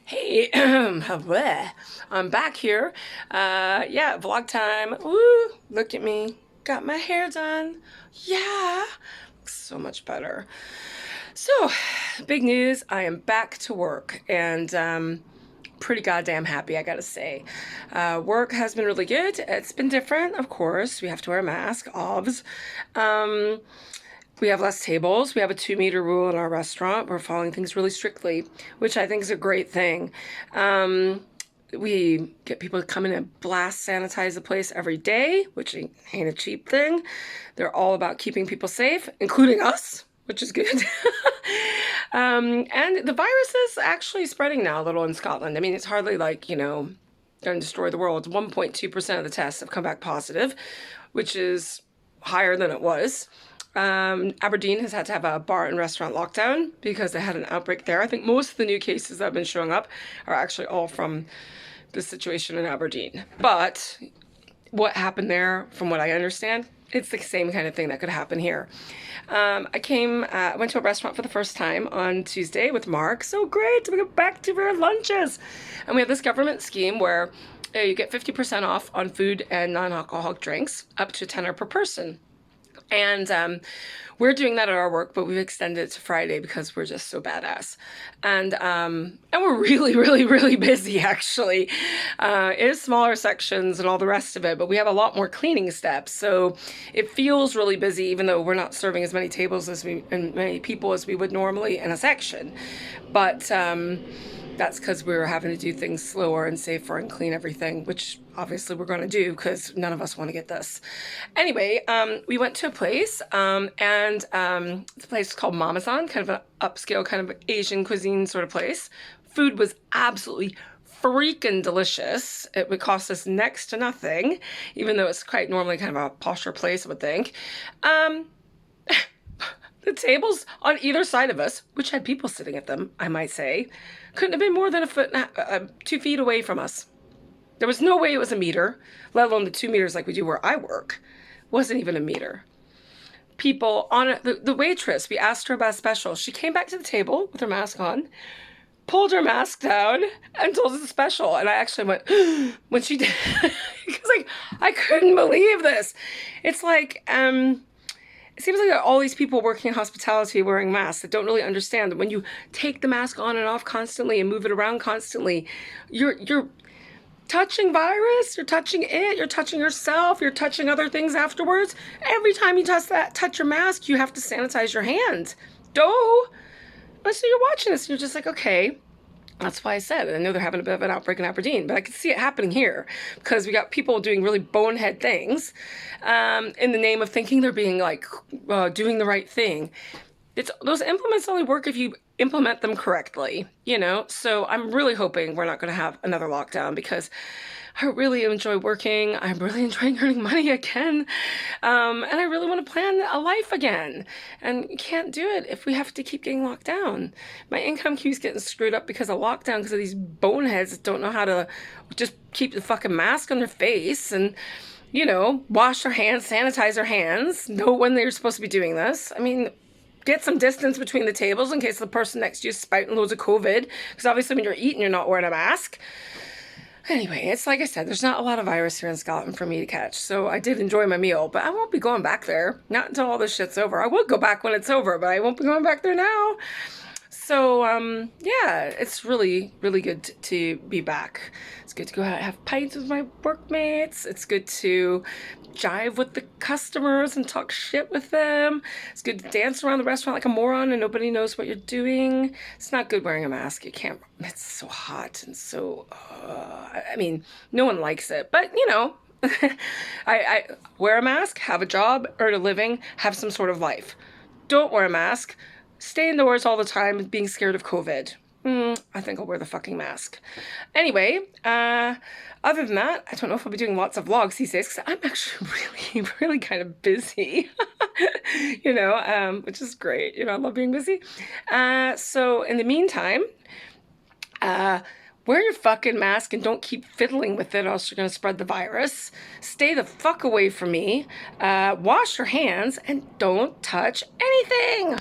Hey, bleh. I'm back here. Yeah, vlog time. Woo, look at me. Got my hair done. Yeah, so much better. So, big news. I am back to work and pretty goddamn happy, I gotta say. Work has been really good. It's been different, of course. We have to wear a mask, obvs. Um, we have less tables. We have a 2 meter rule in our restaurant. We're following things really strictly, which I think is a great thing. We get people to come in and blast sanitize the place every day, which ain't a cheap thing. They're all about keeping people safe, including us, which is good. And the virus is actually spreading now a little in Scotland. I mean, it's hardly like, going to destroy the world. 1.2% of the tests have come back positive, which is higher than it was. Aberdeen has had to have a bar and restaurant lockdown because they had an outbreak there. I think most of the new cases that have been showing up are actually all from the situation in Aberdeen. But what happened there, from what I understand, it's the same kind of thing that could happen here. I went to a restaurant for the first time on Tuesday with Mark. So great, we go back to our lunches. And we have this government scheme where you get 50% off on food and non-alcoholic drinks, up to $10 per person. And we're doing that at our work, but we've extended it to Friday because we're just so badass. And we're really, really, really busy, actually. It is smaller sections and all the rest of it, but we have a lot more cleaning steps. So it feels really busy, even though we're not serving as many tables and many people as we would normally in a section. But that's because we were having to do things slower and safer and clean everything, which obviously we're going to do because none of us want to get this. Anyway, we went to a place, and it's a place called Mamazon, kind of an upscale, kind of Asian cuisine sort of place. Food was absolutely freaking delicious. It would cost us next to nothing, even though it's quite normally kind of a posher place, I would think. The tables on either side of us, which had people sitting at them, I might say, couldn't have been more than 2 feet away from us. There was no way it was a meter, let alone the 2 meters like we do where I work. Wasn't even a meter. People on it, the waitress, we asked her about a special. She came back to the table with her mask on, pulled her mask down, and told us a special. And I actually went, when she did, because like, I couldn't believe this. It's like, it seems like all these people working in hospitality wearing masks that don't really understand that when you take the mask on and off constantly and move it around constantly, you're touching virus, you're touching it, you're touching yourself, you're touching other things afterwards. Every time you touch your mask, you have to sanitize your hands. So you're watching this and you're just like, okay. That's why I said, I know they're having a bit of an outbreak in Aberdeen, but I could see it happening here because we got people doing really bonehead things in the name of thinking they're being like doing the right thing. Those implements only work if you implement them correctly, So I'm really hoping we're not going to have another lockdown because I really enjoy working. I'm really enjoying earning money again. And I really want to plan a life again. And you can't do it if we have to keep getting locked down. My income keeps getting screwed up because of lockdown, because of these boneheads that don't know how to just keep the fucking mask on their face and, wash their hands, sanitize their hands, know when they're supposed to be doing this. I mean, get some distance between the tables in case the person next to you is spouting loads of COVID. Because obviously when you're eating, you're not wearing a mask. Anyway, it's like I said, there's not a lot of virus here in Scotland for me to catch. So I did enjoy my meal, but I won't be going back there. Not until all this shit's over. I will go back when it's over, but I won't be going back there now. So, yeah, it's really, really good to be back. It's good to go out, have pints with my workmates. It's good to jive with the customers and talk shit with them. It's good to dance around the restaurant like a moron and nobody knows what you're doing. It's not good wearing a mask. You can't, it's so hot and so, I mean, no one likes it, but I wear a mask, have a job, earn a living, have some sort of life. Don't wear a mask. Stay indoors all the time, being scared of COVID. I think I'll wear the fucking mask. Anyway, other than that, I don't know if I'll be doing lots of vlogs these days because I'm actually really, really kind of busy, which is great. I love being busy. So in the meantime, wear your fucking mask and don't keep fiddling with it, or else you're going to spread the virus. Stay the fuck away from me. Wash your hands and don't touch anything.